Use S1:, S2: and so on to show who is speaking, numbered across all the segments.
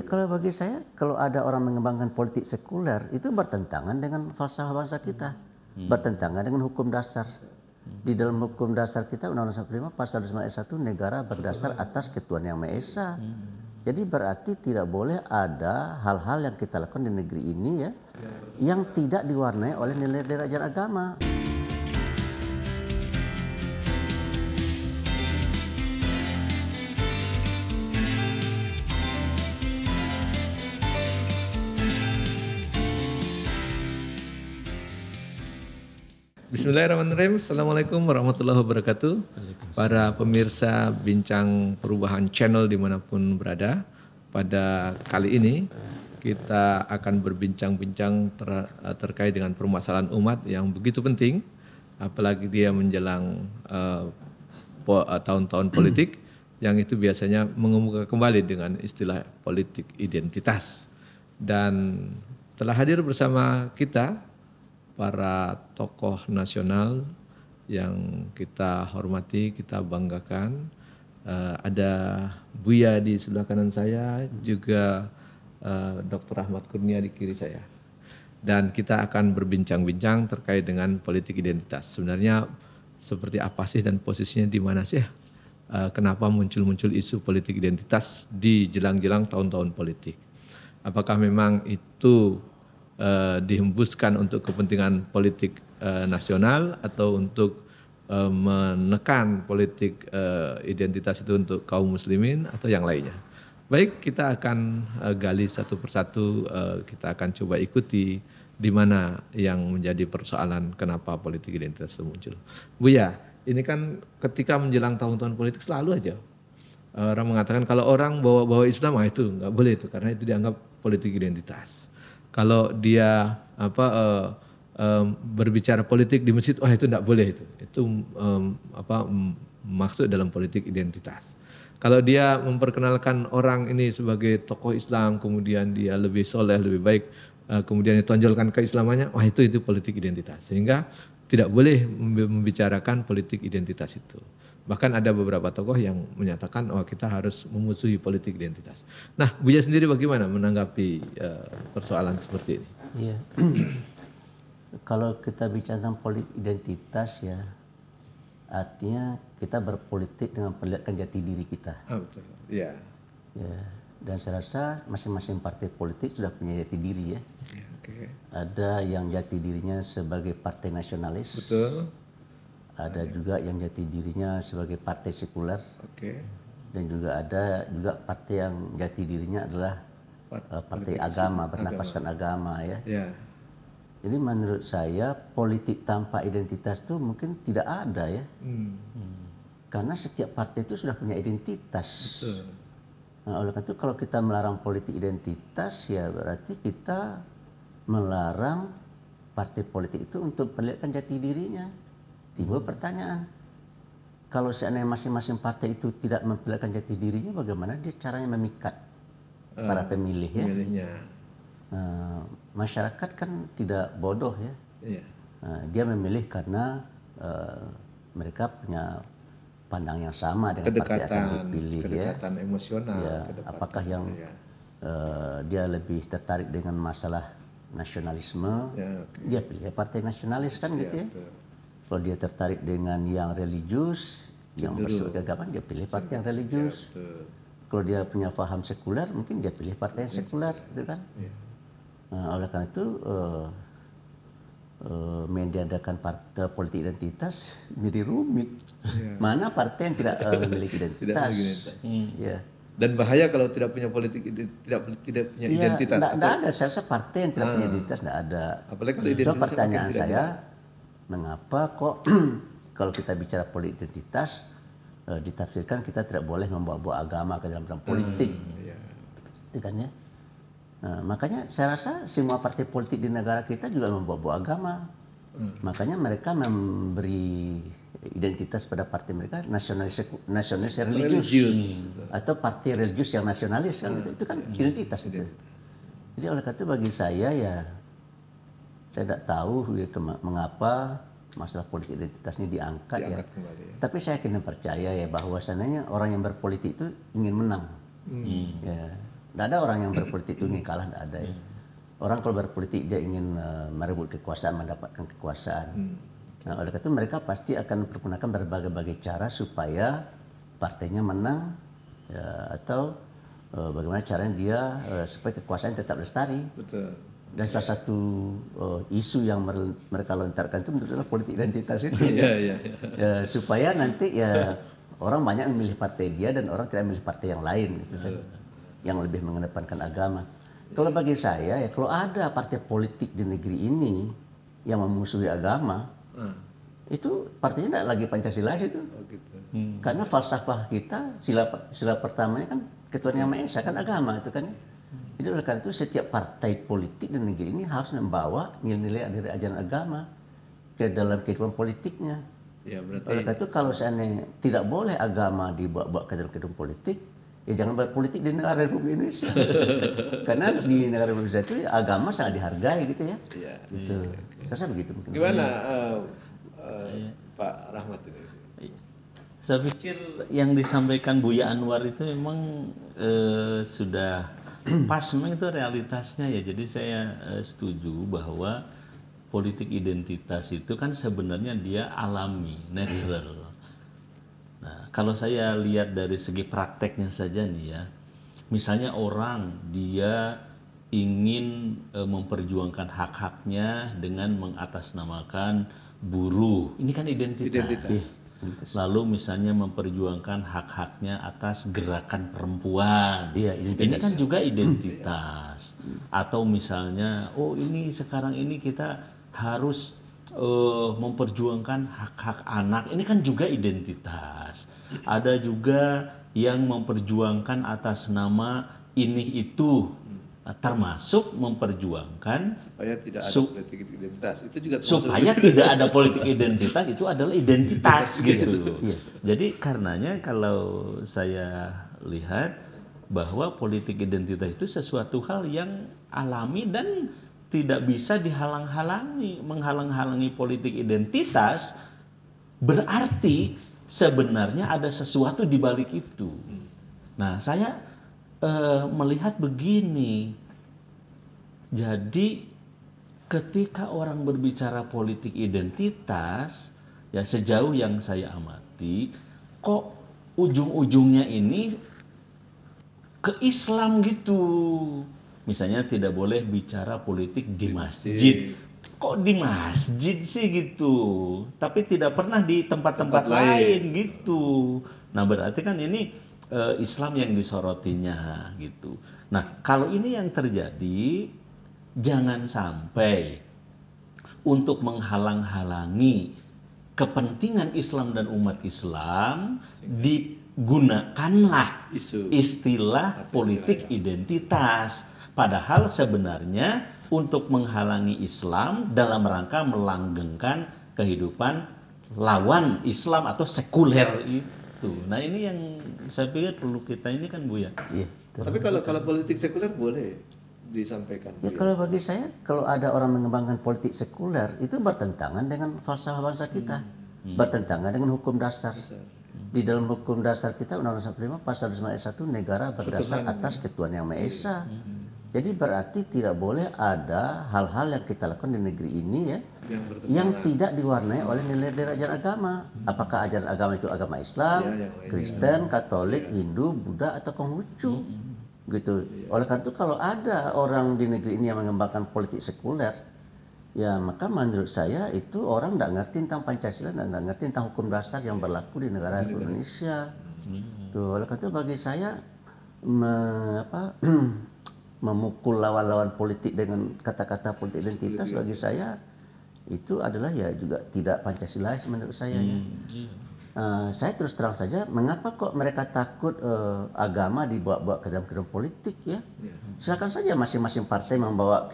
S1: kalau bagi saya, kalau ada orang mengembangkan politik sekuler, itu bertentangan dengan falsafah bangsa kita. Bertentangan dengan hukum dasar. Di dalam hukum dasar kita, Undang-Undang 45 pasal 29 ayat 1, negara berdasar atas ketuhanan yang Maha Esa. Jadi berarti tidak boleh ada hal-hal yang kita lakukan di negeri ini ya, yang tidak diwarnai oleh nilai-nilai ajaran agama.
S2: Bismillahirrahmanirrahim. Assalamualaikum warahmatullahi wabarakatuh. Para pemirsa Bincang Perubahan Channel dimanapun berada. Pada kali ini kita akan berbincang-bincang terkait dengan permasalahan umat yang begitu penting. Apalagi dia menjelang tahun-tahun politik yang itu biasanya mengemuka kembali dengan istilah politik identitas. Dan telah hadir bersama kita para tokoh nasional yang kita hormati, kita banggakan. Ada Buya di sebelah kanan saya, juga Dr. Ahmad Kurnia di kiri saya. Dan kita akan berbincang-bincang terkait dengan politik identitas. Sebenarnya seperti apa sih dan posisinya di mana sih? Kenapa muncul-muncul isu politik identitas di jelang-jelang tahun-tahun politik? Apakah memang itu dihembuskan untuk kepentingan politik nasional atau untuk menekan politik identitas itu untuk kaum muslimin atau yang lainnya. Baik, kita akan gali satu persatu, kita akan coba ikuti di mana yang menjadi persoalan kenapa politik identitas itu muncul. Buya, ini kan ketika menjelang tahun-tahun politik selalu aja orang mengatakan kalau orang bawa Islam itu nggak boleh itu karena itu dianggap politik identitas. Kalau dia berbicara politik di masjid, wah itu tidak boleh itu maksud dalam politik identitas. Kalau dia memperkenalkan orang ini sebagai tokoh Islam, kemudian dia lebih soleh, lebih baik, kemudian ditonjolkan keislamannya, wah itu politik identitas. Sehingga tidak boleh membicarakan politik identitas itu. Bahkan ada beberapa tokoh yang menyatakan, oh kita harus memusuhi politik identitas. Nah, Buya sendiri bagaimana menanggapi persoalan seperti ini?
S1: Iya. Kalau kita bicara tentang politik identitas ya, artinya kita berpolitik dengan perlihatkan jati diri kita.
S2: Betul. Ya.
S1: Ya. Dan saya rasa masing-masing partai politik sudah punya jati diri ya.
S2: Ya, okay.
S1: Ada yang jati dirinya sebagai partai nasionalis.
S2: Betul.
S1: Ada juga yang jati dirinya sebagai partai sekuler.
S2: Okay.
S1: Dan juga ada juga partai yang jati dirinya adalah partai agama, bernapaskan agama ya.
S2: Yeah.
S1: Jadi menurut saya politik tanpa identitas itu mungkin tidak ada ya. Karena setiap partai itu sudah punya identitas.
S2: Betul.
S1: Nah, oleh karena itu kalau kita melarang politik identitas ya berarti kita melarang partai politik itu untuk perlihatkan jati dirinya. Timbul pertanyaan, kalau seandainya masing-masing partai itu tidak memperlihatkan jati dirinya, bagaimana dia caranya memikat para pemilih ya?
S2: Pemilihnya.
S1: Masyarakat kan tidak bodoh ya.
S2: Iya.
S1: Dia memilih karena mereka punya pandang yang sama dengan partai yang akan dipilih
S2: kedekatan
S1: ya.
S2: Emosional.
S1: Ya, apakah yang dia lebih tertarik dengan masalah nasionalisme,
S2: ya, okay.
S1: Dia pilih partai nasionalis kan gitu ya.
S2: Betul.
S1: Kalau dia tertarik dengan yang religius, yang bersifat keagamaan, dia pilih partai yang religius.
S2: Ya,
S1: kalau dia punya paham sekuler, mungkin dia pilih partai yang sekuler, gitu kan? Ya. Oleh karena itu, menjadikan partai politik identitas jadi rumit. Ya. Mana partai yang tidak memiliki identitas? Ya.
S2: Dan bahaya kalau tidak punya politik, tidak punya identitas.
S1: Tidak ada, saya rasa partai yang tidak punya identitas tidak ada.
S2: Apalagi kalau identitas.
S1: Pertanyaan saya. Mengapa kok kalau kita bicara politik identitas ditafsirkan kita tidak boleh membawa-bawa agama ke dalam politik, itu kan ya. Makanya saya rasa semua partai politik di negara kita juga membawa-bawa agama. Makanya mereka memberi identitas pada partai mereka nasionalis religius atau partai religius yang nasionalis kan itu kan identitas itu. Jadi oleh karena itu bagi saya ya. Saya tidak tahu mengapa masalah politik identitas ini diangkat ya. Kembali, ya. Tapi saya kena percaya ya bahwa sebenarnya orang yang berpolitik itu ingin menang. Ya. Tidak ada orang yang berpolitik itu ingin kalah, tidak ada ya. Orang kalau berpolitik dia ingin merebut kekuasaan, mendapatkan kekuasaan. Nah, oleh karena itu mereka pasti akan menggunakan berbagai cara supaya partainya menang, ya, atau bagaimana caranya dia supaya kekuasaan tetap lestari.
S2: Betul.
S1: Dan salah satu isu yang mereka lontarkan itu menurut saya politik identitas itu.
S2: Iya.
S1: Ya, supaya nanti ya orang banyak memilih partai dia dan orang tidak memilih partai yang lain gitu kan. Yang lebih mengedepankan agama. Kalau bagi saya ya kalau ada partai politik di negeri ini yang memusuhi agama, itu partainya tidak lagi Pancasila itu.
S2: Oh gitu.
S1: Karena falsafah kita sila pertamanya kan Ketuhanan Yang Maha Esa kan agama itu kan. Jadi oleh karena itu setiap partai politik di negeri ini harus membawa nilai-nilai dari ajaran agama ke dalam kehidupan politiknya.
S2: Ya berarti.
S1: Oleh karena itu kalau seandainya tidak boleh agama dibawa-bawa ke dalam kehidupan politik, ya jangan berpolitik di negara Republik Indonesia. Karena di negara Republik Indonesia itu ya, agama sangat dihargai gitu ya.
S2: Iya.
S1: Gitu. Rasa begitu mungkin.
S2: Gimana Pak Rahmat ini?
S3: Saya pikir yang disampaikan Buya Anwar itu memang sudah pas, memang itu realitasnya ya. Jadi saya setuju bahwa politik identitas itu kan sebenarnya dia alami, natural. Nah, kalau saya lihat dari segi prakteknya saja nih ya, misalnya orang dia ingin memperjuangkan hak-haknya dengan mengatasnamakan buruh, ini kan identitas. Lalu misalnya memperjuangkan hak-haknya atas gerakan perempuan, ini kan juga identitas. Atau misalnya, oh ini sekarang ini kita harus memperjuangkan hak-hak anak, ini kan juga identitas. Ada juga yang memperjuangkan atas nama ini itu, termasuk memperjuangkan
S2: Supaya tidak ada politik identitas. Itu juga termasuk
S3: supaya tidak ada politik identitas, itu adalah identitas gitu. Jadi karenanya kalau saya lihat bahwa politik identitas itu sesuatu hal yang alami dan tidak bisa dihalang-halangi. Menghalang-halangi politik identitas berarti sebenarnya ada sesuatu di balik itu. Nah, saya melihat begini. Jadi ketika orang berbicara politik identitas, ya sejauh yang saya amati, kok ujung-ujungnya ini ke Islam gitu. Misalnya tidak boleh bicara politik di masjid. Kok di masjid sih gitu? Tapi tidak pernah di tempat-tempat lain gitu. Nah, berarti kan ini Islam yang disorotinya gitu. Nah, kalau ini yang terjadi, jangan sampai untuk menghalang-halangi kepentingan Islam dan umat Islam digunakanlah istilah politik identitas. Padahal sebenarnya untuk menghalangi Islam dalam rangka melanggengkan kehidupan lawan Islam atau sekuler itu. Nah, ini yang saya pikir perlu kita ini kan Bu ya.
S1: Iya.
S2: Tapi kalau politik sekuler boleh disampaikan.
S1: Ya, kalau bagi saya, kalau ada orang mengembangkan politik sekuler, itu bertentangan dengan falsafah bangsa kita. Bertentangan dengan hukum dasar. Di dalam hukum dasar kita, Undang-Undang 45 pasal 2 ayat 1, negara berdasar atas Ketuhanan Yang Maha Esa. Jadi berarti tidak boleh ada hal-hal yang kita lakukan di negeri ini ya, yang tidak diwarnai oleh nilai-nilai ajaran agama. Apakah ajaran agama itu agama Islam, Kristen, Katolik, Hindu, Buddha, atau Konghucu. Gitu. Oleh karena itu kalau ada orang di negeri ini yang mengembangkan politik sekuler, ya maka menurut saya itu orang tidak ngerti tentang Pancasila dan tidak ngerti tentang hukum dasar yang berlaku di negara Indonesia. Tuh, oleh karena itu bagi saya memukul lawan-lawan politik dengan kata-kata politik identitas bagi saya itu adalah ya juga tidak Pancasilais menurut saya. Saya terus terang saja, mengapa kok mereka takut agama dibawa-bawa ke dalam kehidupan politik ya? Silakan saja masing-masing partai membawa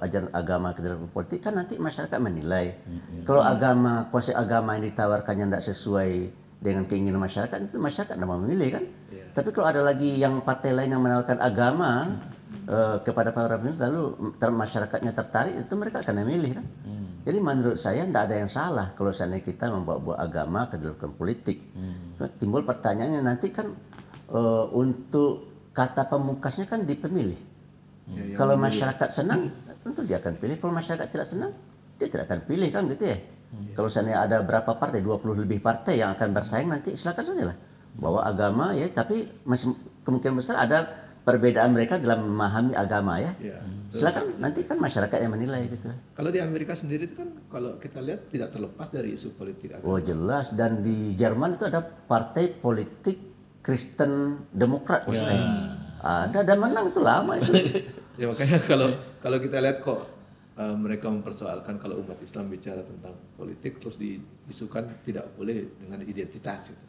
S1: ajaran agama ke dalam politik, kan nanti masyarakat menilai. Kalau konsep agama yang ditawarkannya tidak sesuai dengan keinginan masyarakat, itu masyarakat tidak mau memilih kan? Tapi kalau ada lagi yang partai lain yang menawarkan agama kepada para pemilih, lalu masyarakatnya tertarik, itu mereka akan memilih kan? Jadi menurut saya tidak ada yang salah kalau seandainya kita membawa agama ke dalam politik. Timbul pertanyaannya nanti kan untuk kata pemungkasnya kan di pemilih. Kalau masyarakat senang, tentu dia akan pilih. Kalau masyarakat tidak senang, dia tidak akan pilih kan gitu ya. Kalau seandainya ada berapa partai, 20 lebih partai yang akan bersaing nanti, silakan saja lah. Bawa agama ya, tapi masih kemungkinan besar ada perbedaan mereka dalam memahami agama ya. Silakan, nanti kan masyarakat yang menilai gitu.
S2: Kalau di Amerika sendiri itu kan kalau kita lihat tidak terlepas dari isu politik agama.
S1: Oh jelas, dan di Jerman itu ada partai politik Kristen Demokrat maksudnya. Ada dan menang itu lama itu.
S2: Ya makanya kalau kita lihat kok mereka mempersoalkan kalau umat Islam bicara tentang politik terus diisukan tidak boleh dengan identitas gitu.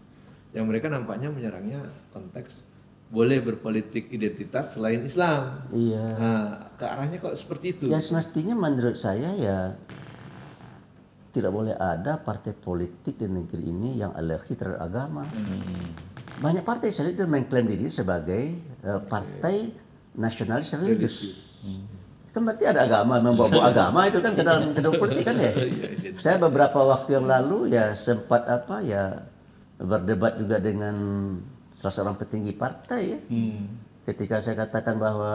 S2: Yang mereka nampaknya menyerangnya konteks boleh berpolitik identitas selain Islam.
S1: Iya.
S2: Nah, ke arahnya kok seperti itu.
S1: Ya semestinya menurut saya ya tidak boleh ada partai politik di negeri ini yang alergi terhadap agama. Banyak partai saya itu mengklaim diri sebagai partai nasionalis religius. Kan berarti ada agama, membawa agama itu kan ke dalam politik kan ya. Saya beberapa waktu yang lalu ya sempat berdebat juga dengan salah seorang petinggi partai ya. Ketika saya katakan bahwa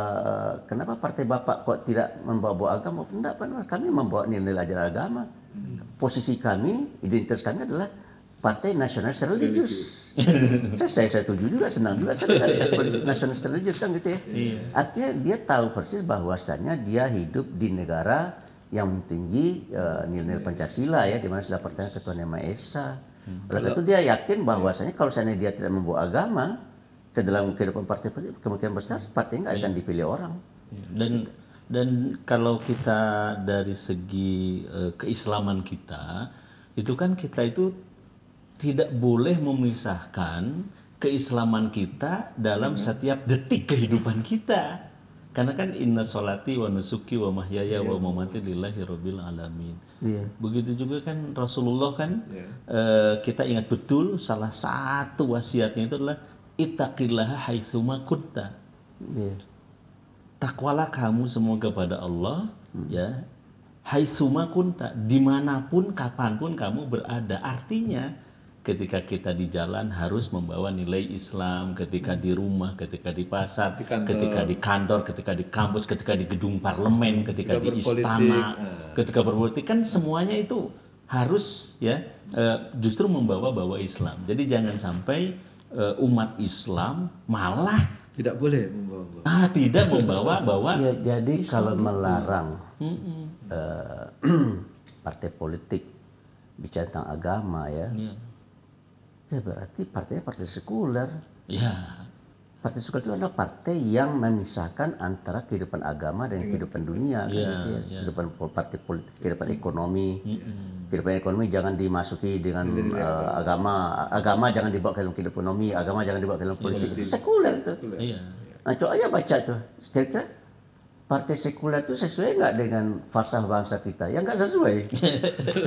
S1: kenapa partai Bapak kok tidak membawa agama, enggak, kami membawa nilai ajaran agama. Posisi kami, identitas kami adalah partai nasionalis religius. saya setuju juga, senang juga saya dengan nasionalis religius kan gitu ya. Artinya dia tahu persis bahwasanya dia hidup di negara yang tinggi nilai Pancasila ya, di mana sudah percaya Tuhan Yang Maha Esa. Oleh itu dia yakin bahwasanya kalau seandainya dia tidak membawa agama ke dalam kehidupan partai politik, kemungkinan besar partai nggak akan dipilih orang.
S3: Dan kalau kita dari segi keislaman kita, itu kan kita itu tidak boleh memisahkan keislaman kita dalam setiap detik kehidupan kita. Karena kan inna sholati wa nusuki wa mahyaya wa mamati lillahi rabbil alamin. Begitu juga kan Rasulullah kan kita ingat betul salah satu wasiatnya itu adalah ittaqillaha haitsuma kunta. Takwalah kamu semua kepada Allah ya. Haitsuma kunta, dimanapun kapanpun kamu berada. Artinya ketika kita di jalan harus membawa nilai Islam, ketika di rumah, ketika di pasar, ketika di kantor, ketika di kampus, ketika di gedung parlemen, ketika di istana, ketika berpolitik, kan semuanya itu harus ya justru membawa Islam. Jadi jangan sampai umat Islam malah
S2: tidak boleh membawa.
S3: Tidak membawa.
S1: Ya, jadi kalau melarang partai politik bicara tentang agama ya berarti partainya partai sekuler.
S3: Ya.
S1: Partai sekuler itu adalah partai yang memisahkan antara kehidupan agama dan kehidupan dunia. Kehidupan partai politik, kehidupan ekonomi. Kehidupan ekonomi jangan dimasuki dengan agama. Agama jangan dibawa ke dalam kehidupan ekonomi. Agama jangan dibawa ke dalam politik. Itu sekuler itu. Nah, coba aja baca tuh. Kira-kira partai sekuler itu sesuai nggak dengan falsafah bangsa kita? Ya nggak sesuai.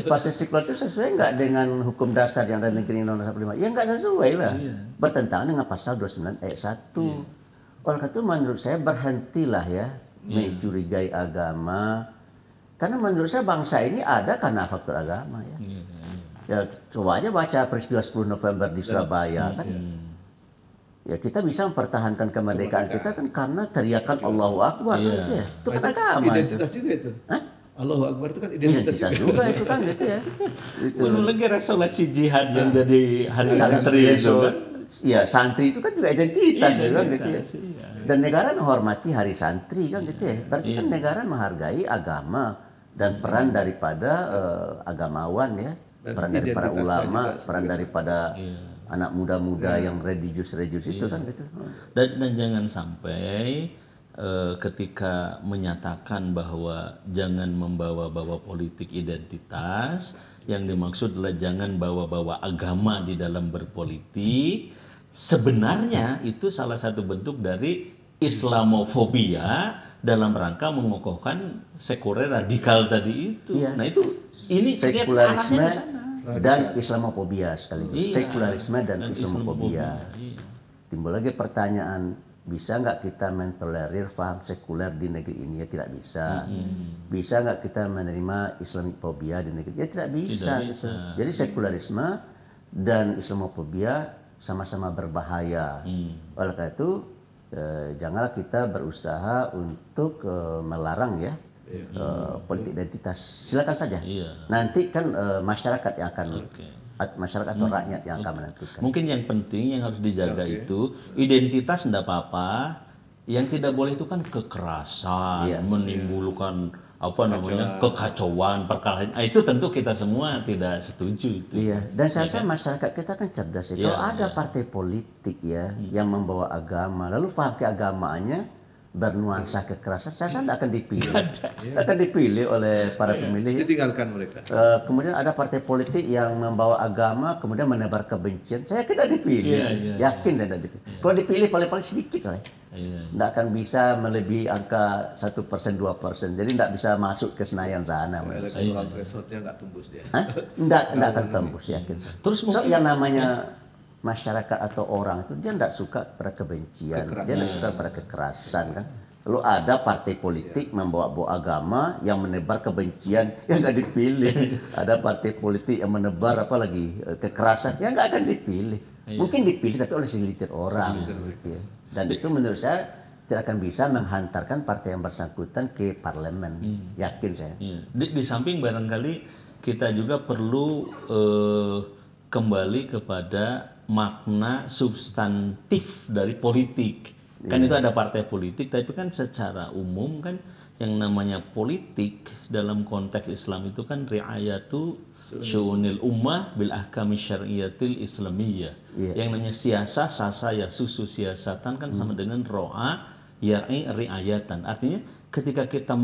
S1: Partai sekuler itu sesuai nggak dengan hukum dasar yang ada di negeri Undang-Undang 45? Ya nggak sesuai lah. Bertentangan dengan pasal 29 ayat 1. Oleh karena itu menurut saya berhentilah ya mencurigai agama. Karena menurut saya bangsa ini ada karena faktor agama ya. Ya coba aja baca peristiwa 10 November di Surabaya kan. Ya kita bisa mempertahankan kemerdekaan kita kan karena teriakan Allahu Akbar gitu ya. Itu kan agama.
S2: Identitas juga itu. Allahu Akbar itu kan identitas
S1: juga itu kan gitu ya.
S3: Belum lagi resolusi jihad yang jadi hari santri itu kan.
S1: Ya santri itu kan juga identitas kan gitu ya. Dan negara menghormati hari santri kan gitu ya. Berarti kan negara menghargai agama dan peran daripada agamawan ya. Peran dari para ulama, peran daripada anak muda-muda yang religius itu kan gitu.
S3: Dan jangan sampai ketika menyatakan bahwa jangan membawa-bawa politik identitas, yang dimaksud adalah jangan bawa-bawa agama di dalam berpolitik. Sebenarnya itu salah satu bentuk dari Islamofobia dalam rangka mengokohkan sekuler radikal tadi itu. Nah itu ini
S1: sekularisme dan Islamofobia sekaligus. Sekularisme dan Islamofobia. Timbul lagi pertanyaan, bisa nggak kita mentolerir paham sekuler di negeri ini? Ya tidak bisa. Bisa nggak kita menerima Islamofobia di negeri? Ya tidak bisa. Gitu. Jadi sekularisme dan Islamofobia sama-sama berbahaya. Oleh karena itu janganlah kita berusaha untuk melarang ya politik identitas. Silakan saja. Nanti kan masyarakat yang akan masyarakat atau rakyat yang akan menentukan.
S3: Mungkin yang penting yang harus dijaga itu identitas tidak apa-apa. Yang tidak boleh itu kan kekerasan, menimbulkan apa namanya kekacauan, perkelahian. Itu tentu kita semua tidak setuju itu.
S1: Iya. Dan saya rasa masyarakat kita kan cerdas ya. Kalau ada partai politik ya yang membawa agama, lalu pakai agamanya bernuansa kekerasan, saya rasa tidak akan dipilih. Akan dipilih oleh para pemilih.
S2: Ditinggalkan mereka.
S1: Kemudian ada partai politik yang membawa agama, kemudian menebar kebencian, saya tidak dipilih. Yakin saya tidak dipilih. Kalau dipilih paling-paling sedikit saya. Tidak akan bisa melebihi angka 1%, 2%. Jadi tidak bisa masuk ke Senayan sana.
S2: Elektoral threshold-nya nggak tembus dia.
S1: Tidak akan tembus, yakin.
S3: Terus
S1: yang namanya masyarakat atau orang itu dia tidak suka pada kebencian, dia tidak suka pada kekerasan kan. Lalu ada partai politik membawa agama yang menebar kebencian, yang nggak dipilih. Ada partai politik yang menebar apalagi kekerasan, yang nggak akan dipilih. Mungkin dipilih tapi oleh segelintir orang. Gitu ya. Dan itu menurut saya tidak akan bisa menghantarkan partai yang bersangkutan ke parlemen, yakin saya.
S3: Di samping barangkali kita juga perlu kembali kepada makna substantif dari politik. Kan itu ada partai politik, tapi kan secara umum kan yang namanya politik dalam konteks Islam itu kan riayatu syu'unil ummah bil ahkami syar'iyatil islamiyah. Yang namanya siasah, sasa ya susu siasatan kan sama dengan ro'a ya'i riayatan. Artinya ketika kita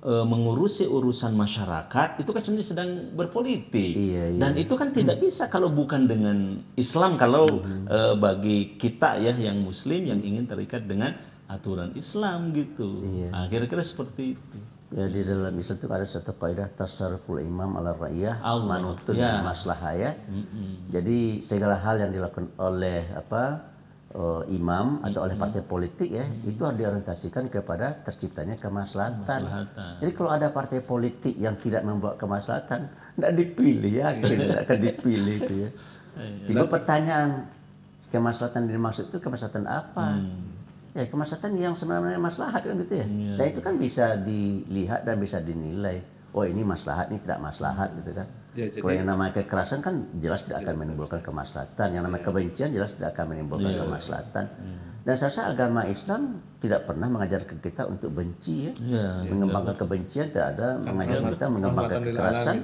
S3: mengurusi urusan masyarakat itu kan sebenarnya sedang berpolitik. Dan itu kan tidak bisa kalau bukan dengan Islam. Kalau bagi kita ya yang muslim yang ingin terikat dengan aturan Islam gitu. Nah, kira-kira seperti itu.
S1: Ya, di dalam Islam itu ada satu kaidah tasarruful imam ala ra'iyah manutun maslahah ya. Jadi segala hal yang dilakukan oleh imam atau oleh partai politik ya, itu harus diorientasikan kepada terciptanya kemaslahatan. Jadi kalau ada partai politik yang tidak membawa kemaslahatan, tidak dipilih ya, tidak akan dipilih itu ya. Tiba pertanyaan, kemaslahatan dimaksud itu kemaslahatan apa? Ya kemaslahatan yang sebenarnya maslahat kan gitu ya. Dan itu kan bisa dilihat dan bisa dinilai. Oh ini maslahat, ini tidak maslahat gitu kan. Kalau yang namanya kekerasan kan jelas tidak akan menimbulkan kemaslahatan. Yang namanya kebencian jelas tidak akan menimbulkan kemaslahatan. Dan saya rasa agama Islam tidak pernah mengajarkan kita untuk benci ya. Mengembangkan kebencian tidak ada, mengajarkan kita mengembangkan kekerasan.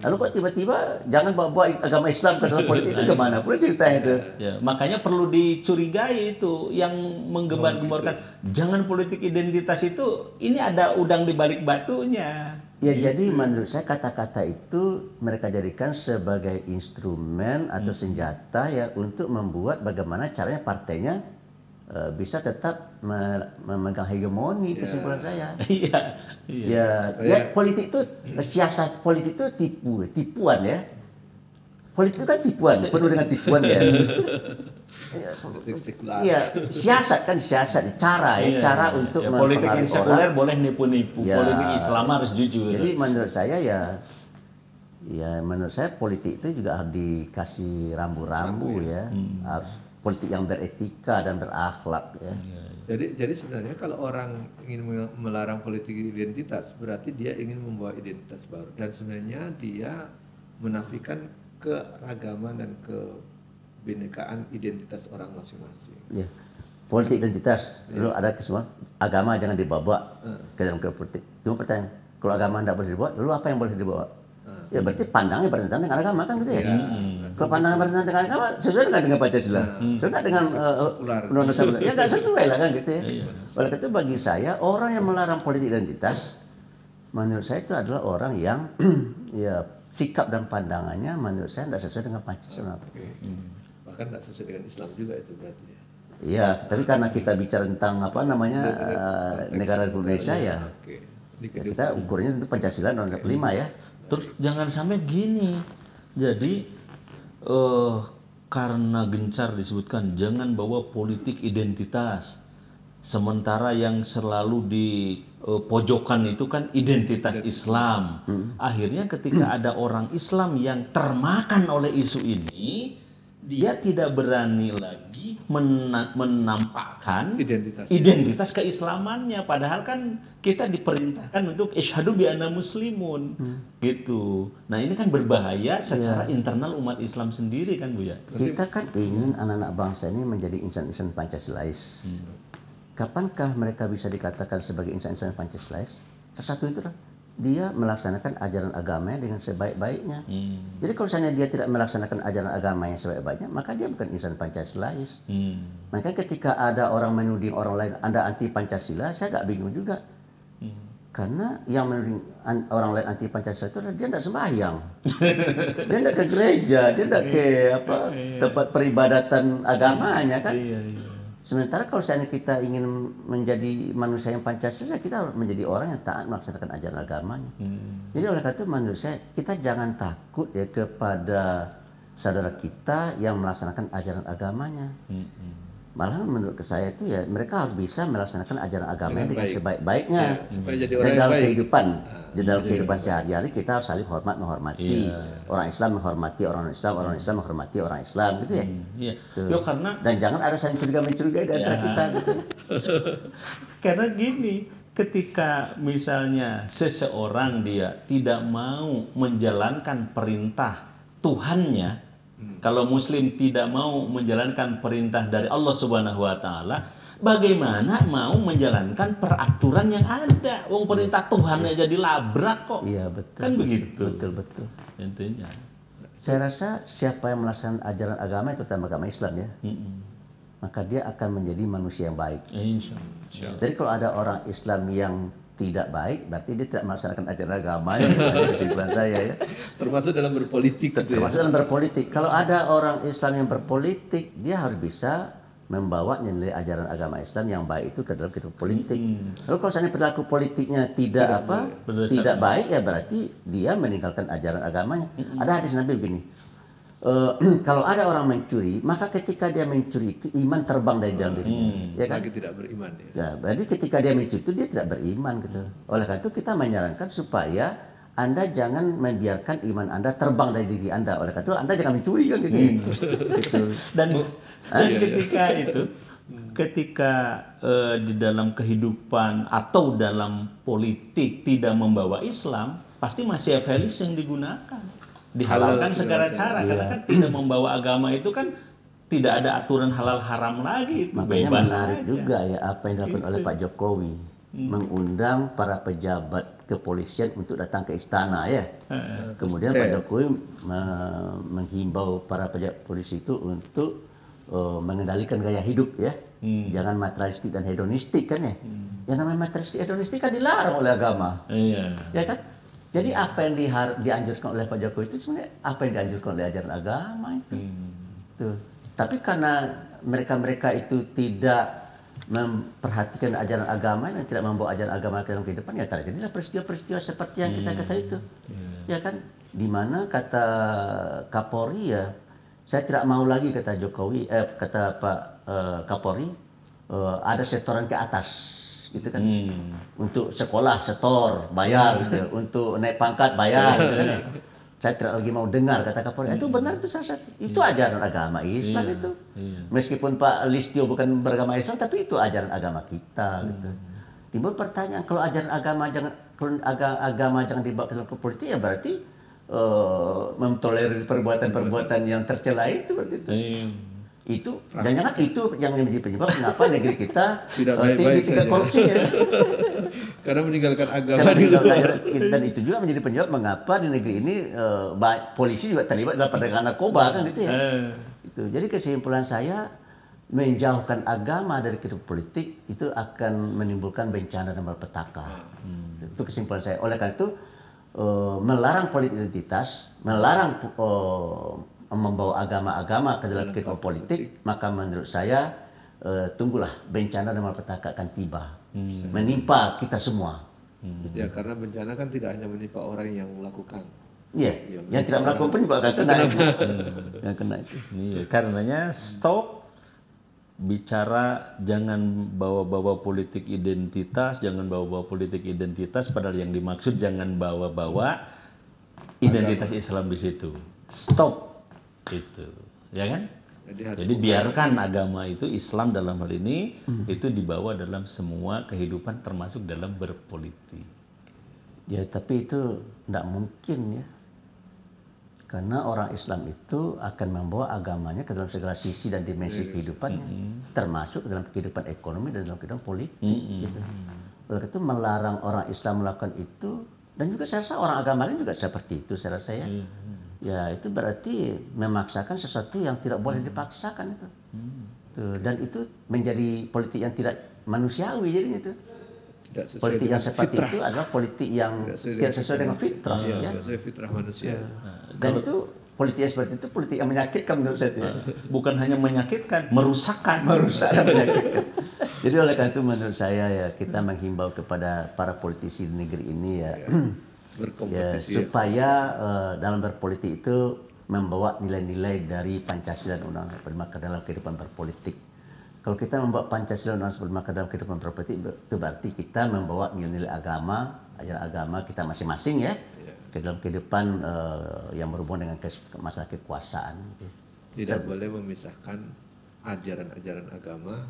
S1: Lalu kok tiba-tiba jangan bawa agama Islam ke dalam politik itu kemana pun ceritanya itu.
S3: Makanya perlu dicurigai itu yang menggembar-gemborkan jangan politik identitas itu, ini ada udang di balik batunya.
S1: Ya jadi menurut saya kata-kata itu mereka jadikan sebagai instrumen atau senjata ya untuk membuat bagaimana caranya partainya bisa tetap memegang hegemoni, kesimpulan saya. Ya, politik itu siasat politik itu tipuan ya. Politik itu kan tipuan, penuh dengan tipuan ya. Iya, siasat cara untuk
S3: politik yang sekuler boleh nipu-nipu, politik Islam harus jujur.
S1: Jadi menurut saya menurut saya politik itu juga harus dikasih rambu-rambu ya. Harus politik yang beretika dan berakhlak ya.
S2: Jadi sebenarnya kalau orang ingin melarang politik identitas berarti dia ingin membawa identitas baru dan sebenarnya dia menafikan keragaman dan kebinekaan identitas orang masing-masing.
S1: Ya. Politik identitas, lalu ada kesemua agama jangan dibawa ke dalam politik. Cuma pertanyaan, kalau agama tidak boleh dibawa, lalu apa yang boleh dibawa? Ya berarti pandangnya bertentangan dengan agama kan gitu ya. Kalau pandangan bertentangan dengan agama sesuai dengan Pancasila, sesuai dengan undang-undang ya nggak sesuai lah kan gitu ya. Oleh itu bagi saya orang yang melarang politik identitas, menurut saya itu adalah orang yang ya sikap dan pandangannya menurut saya tidak sesuai dengan Pancasila.
S2: Bahkan tidak sesuai dengan Islam juga itu berarti ya.
S1: Iya, tapi karena kita bicara tentang negara Indonesia ya, kita ukurnya tentu Pancasila Undang-Undang 45 ya.
S3: Terus jangan sampai gini. Jadi karena gencar disebutkan jangan bawa politik identitas. Sementara yang selalu di pojokan itu kan identitas Islam. Akhirnya ketika ada orang Islam yang termakan oleh isu ini, dia tidak berani lagi menampakkan
S2: Identitas.
S3: identitas keislamannya, padahal kan kita diperintahkan untuk isyhadu bi anna muslimun gitu. Nah, ini kan berbahaya secara internal umat Islam sendiri kan, Bu ya.
S1: Kita kan ingin anak-anak bangsa ini menjadi insan-insan Pancasilais. Kapankah mereka bisa dikatakan sebagai insan-insan Pancasilais? Satu itu dia melaksanakan ajaran agamanya dengan sebaik-baiknya. Jadi kalau misalnya dia tidak melaksanakan ajaran agamanya sebaik-baiknya, maka dia bukan insan Pancasilais. Maka ketika ada orang menuding orang lain, Anda anti Pancasila, saya agak bingung juga. Karena yang menuding orang lain anti Pancasila itu dia tidak sembahyang. Dia tidak ke gereja, dia tidak ke tempat peribadatan agamanya kan. Sementara kalau seandainya kita ingin menjadi manusia yang Pancasila, kita harus menjadi orang yang taat melaksanakan ajaran agamanya. Jadi oleh karena itu menurut saya, kita jangan takut ya kepada saudara kita yang melaksanakan ajaran agamanya. Malah menurut saya itu ya mereka harus bisa melaksanakan ajaran agamanya dengan sebaik-baiknya.
S2: Ya, supaya jadi orang
S1: Dan
S2: yang
S1: dalam
S2: baik.
S1: kehidupan, di dalam kehidupan sehari-hari kita harus saling hormat menghormati. Orang Islam menghormati orang Islam menghormati orang Islam gitu ya.
S3: Iya.
S1: Tuh.
S3: Ya, karena
S1: Dan jangan ada saling curiga-mencurigai di antara kita gitu.
S3: karena gini, ketika misalnya seseorang dia tidak mau menjalankan perintah Tuhannya, kalau Muslim tidak mau menjalankan perintah dari Allah Subhanahu wa taala, bagaimana mau menjalankan peraturan yang ada? Wong perintah Tuhannya jadi labrak kok.
S1: Iya betul.
S3: Kan begitu.
S1: Betul.
S3: Intinya.
S1: Saya rasa siapa yang melaksanakan ajaran agama itu terutama agama Islam ya, maka dia akan menjadi manusia yang baik.
S3: Insya Allah.
S1: Jadi kalau ada orang Islam yang tidak baik, berarti dia tidak melaksanakan ajaran agamanya. Kesimpulan saya ya.
S2: Termasuk dalam berpolitik gitu ya.
S1: Termasuk dalam berpolitik. Kalau ada orang Islam yang berpolitik, dia harus bisa membawa nilai ajaran agama Islam yang baik itu ke dalam kehidupan politik. Lalu kalau misalnya perilaku politiknya tidak baik, ya berarti dia meninggalkan ajaran agamanya. Ada hadis Nabi begini. Kalau ada orang mencuri, maka ketika dia mencuri itu iman terbang dari dalam dirinya, ya kan?
S2: Lagi tidak beriman ya.
S1: Ya, berarti ketika dia mencuri itu dia tidak beriman gitu. Oleh karena itu kita menyarankan supaya Anda jangan membiarkan iman Anda terbang dari diri Anda. Oleh karena itu Anda jangan mencuri kan gitu. Gitu.
S3: Dan ketika itu, ketika di dalam kehidupan atau dalam politik tidak membawa Islam, pasti masih evangelis yang digunakan. Dihalalkan segala cara, karena kan tidak membawa agama itu kan tidak ada aturan halal haram lagi, itu
S1: Makanya
S3: bebas
S1: menarik
S3: aja.
S1: juga ya apa yang dilakukan oleh Pak Jokowi, mengundang para pejabat kepolisian untuk datang ke istana ya. Kemudian Pak Jokowi menghimbau para pejabat polisi itu untuk mengendalikan gaya hidup ya, jangan materialistik dan hedonistik kan ya. Yang namanya materialistik hedonistik kan dilarang oleh agama, ya kan? Jadi apa yang dianjurkan oleh Pak Jokowi itu sebenarnya apa yang dianjurkan oleh ajaran agama itu. Tuh. Tapi karena mereka itu tidak memperhatikan ajaran agama dan tidak membawa ajaran agama ke dalam kehidupan, ya terjadilah peristiwa-peristiwa seperti yang kita ketahui itu. Ya kan? Di mana kata Kapolri ya, saya tidak mau lagi kata Jokowi, kata Pak Kapolri, ada setoran ke atas. Gitu kan, untuk sekolah setor bayar gitu, untuk naik pangkat bayar gitu kan ya. Saya tidak lagi mau dengar kata Kapolri. Itu benar itu itu ajaran agama Islam itu. Meskipun Pak Listio bukan beragama Islam, tapi itu ajaran agama kita gitu. Timbul pertanyaan, kalau ajaran agama jangan dibawa ke dalam politik, ya berarti mentolerir perbuatan-perbuatan yang tercela itu begitu. Itu jangan itu yang menjadi penyebab kenapa negeri kita
S2: tidak baik-baik saja.
S1: Korupsi ya.
S2: Karena meninggalkan agama
S1: Dan itu juga menjadi penyebab mengapa di negeri ini polisi juga terlibat dalam perdagangan narkoba kan gitu ya. Itu. Jadi kesimpulan saya, menjauhkan agama dari kehidupan politik itu akan menimbulkan bencana dan malapetaka. Itu kesimpulan saya. Oleh karena itu melarang politik identitas, melarang membawa agama-agama ke dalam kehidupan politik, maka menurut saya tunggulah bencana dan malapetaka akan tiba, menimpa kita semua.
S2: Ya, karena bencana kan tidak hanya menimpa orang yang melakukan.
S1: Iya, yang tidak melakukan pun juga akan kena itu. Yang kena itu.
S3: Iya, karenanya stop bicara, jangan bawa-bawa politik identitas, padahal yang dimaksud jangan bawa-bawa identitas Islam di situ. Stop. Itu ya kan?
S2: Jadi
S3: Jadi biarkan agama itu, Islam dalam hal ini, itu dibawa dalam semua kehidupan termasuk dalam berpolitik.
S1: Ya, tapi itu tidak mungkin ya. Karena orang Islam itu akan membawa agamanya ke dalam segala sisi dan dimensi kehidupannya, termasuk dalam kehidupan ekonomi dan dalam kehidupan politik. Gitu. Oleh itu melarang orang Islam melakukan itu, dan juga saya rasa orang agama lain juga seperti itu, saya rasa ya. Ya itu berarti memaksakan sesuatu yang tidak boleh dipaksakan itu. Tuh, dan itu menjadi politik yang tidak manusiawi jadinya itu.
S2: tidak sesuai
S1: Politik
S2: dengan
S1: yang seperti
S2: fitrah.
S1: itu adalah politik yang tidak sesuai dengan fitrah.
S2: Iya,
S1: Ya.
S2: tidak sesuai fitrah manusia.
S1: Dan itu politik yang seperti itu politik yang menyakitkan menurut saya. Ya.
S3: Bukan hanya menyakitkan, merusakkan.
S1: Merusak dan menyakitkan. Jadi oleh karena itu menurut saya ya kita menghimbau kepada para politisi di negeri ini ya,
S2: Berkompetisi. Ya.
S1: supaya dalam berpolitik itu membawa nilai-nilai dari Pancasila dan Undang-Undang 45 ke dalam kehidupan berpolitik. Kalau kita membawa Pancasila dan Undang-Undang 45 ke dalam kehidupan berpolitik, itu berarti kita membawa nilai-nilai agama, ajaran agama kita masing-masing ya, ke dalam kehidupan yang berhubungan dengan masalah kekuasaan.
S2: Tidak boleh memisahkan ajaran-ajaran agama,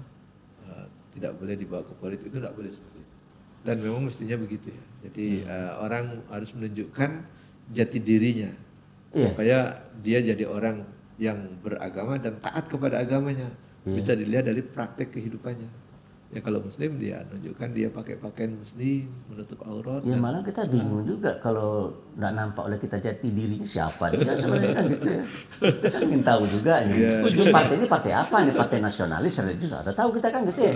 S2: tidak boleh dibawa ke politik, itu tidak boleh seperti itu. Dan memang mestinya begitu ya. Jadi orang harus menunjukkan jati dirinya supaya dia jadi orang yang beragama dan taat kepada agamanya. Bisa dilihat dari praktek kehidupannya. Ya kalau Muslim dia tunjukkan dia pakai pakaian Muslim, menutup aurat.
S1: Ya malah kita bingung juga kalau nggak nampak oleh kita jati dirinya siapa dia sebenarnya kan gitu ya. Kita kan ingin tahu juga nih. Partai ini partai apa nih? Partai nasionalis, religius, ada tahu kita kan gitu ya.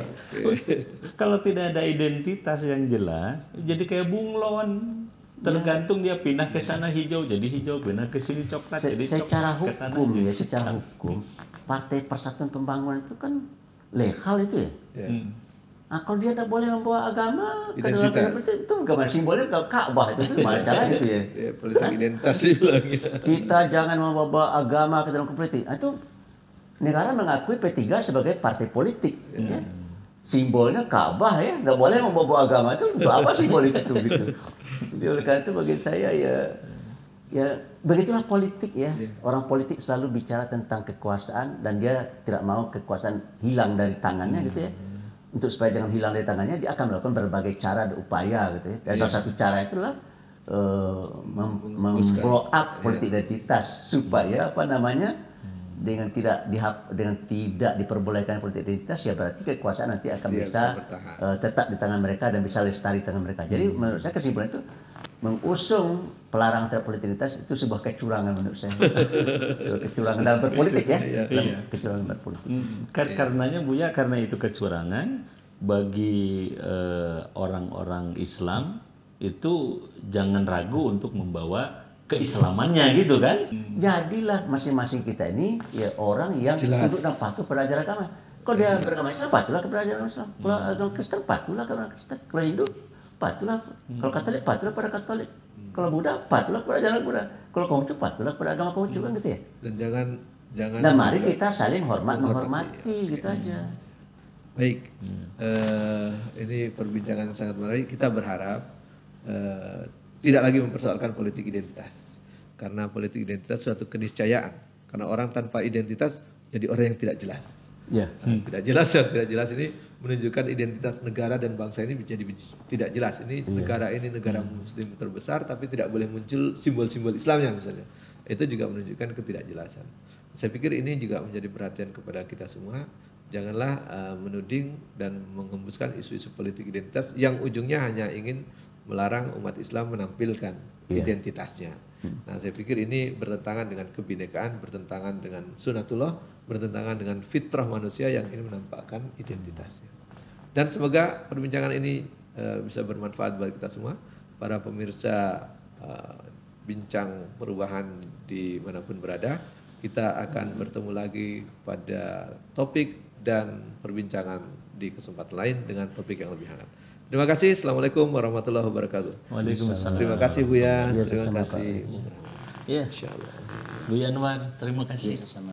S3: Kalau tidak ada identitas yang jelas, jadi kayak bunglon. Tergantung dia pindah ke sana hijau jadi hijau, pindah ke sini coklat jadi coklat.
S1: Secara
S3: ke kanan
S1: hukum
S3: jadi
S1: ya, secara hukum Partai Persatuan Pembangunan itu kan legal itu ya. Nah, kalau dia tidak boleh membawa agama ke dalam itu gambar simbolnya ke Ka'bah itu gimana caranya itu ya?
S2: Ya, politik identitas dibilangnya.
S1: Kita jangan membawa agama ke dalam politik. Nah, itu negara mengakui P3 sebagai partai politik. Ya. Simbolnya Ka'bah ya, nggak boleh membawa agama itu apa simbol itu gitu. Jadi oleh karena itu bagi saya ya begitulah politik ya. Orang politik selalu bicara tentang kekuasaan dan dia tidak mau kekuasaan hilang dari tangannya gitu ya. Untuk supaya jangan hilang dari tangannya, dia akan melakukan berbagai cara dan upaya gitu ya. Dan salah satu cara itulah memblow up politik identitas supaya apa namanya dengan tidak diperbolehkan politik identitas ya berarti kekuasaan nanti akan bisa tetap di tangan mereka dan bisa lestari di tangan mereka. Jadi menurut saya kesimpulan itu mengusung pelarangan terhadap politik identitas itu sebuah kecurangan menurut saya. Kecurangan dalam berpolitik ya. Kecurangan berpolitik.
S3: Karenanya Buya, karena itu kecurangan bagi orang-orang Islam itu jangan ragu untuk membawa keislamannya gitu kan.
S1: Jadilah masing-masing kita ini ya orang yang tunduk dan patuh pada ajaran agama. Kalau dia beragama Islam, patuhlah kepada ajaran Islam. Kalau agama Kristen, patuhlah kepada Kristen. Kalau Hindu, patuhlah. Kalau Katolik, patuhlah pada Katolik. Kalau Buddha, patuhlah kepada ajaran Buddha. Kalau Konghucu, patuhlah kepada agama Konghucu kan gitu ya.
S2: Dan jangan.
S1: Dan mari kita saling menghormati gitu aja.
S2: Baik, ini perbincangan sangat menarik. Kita berharap tidak lagi mempersoalkan politik identitas, karena politik identitas suatu keniscayaan. Karena orang tanpa identitas jadi orang yang tidak jelas. Tidak jelas ini menunjukkan identitas negara dan bangsa ini menjadi tidak jelas. Ini negara Muslim terbesar, tapi tidak boleh muncul simbol-simbol Islamnya misalnya. Itu juga menunjukkan ketidakjelasan. Saya pikir ini juga menjadi perhatian kepada kita semua. Janganlah menuding dan mengembuskan isu-isu politik identitas yang ujungnya hanya ingin melarang umat Islam menampilkan identitasnya. Nah, saya pikir ini bertentangan dengan kebinekaan, bertentangan dengan sunatullah, bertentangan dengan fitrah manusia yang ingin menampakkan identitasnya. Dan semoga perbincangan ini bisa bermanfaat bagi kita semua, para pemirsa bincang perubahan dimanapun berada. Kita akan bertemu lagi pada topik dan perbincangan di kesempatan lain dengan topik yang lebih hangat. Terima kasih. Assalamualaikum warahmatullahi wabarakatuh.
S3: Waalaikumsalam.
S2: Terima kasih Buya. Terima kasih.
S3: Insyaallah. Buya Anwar, terima kasih.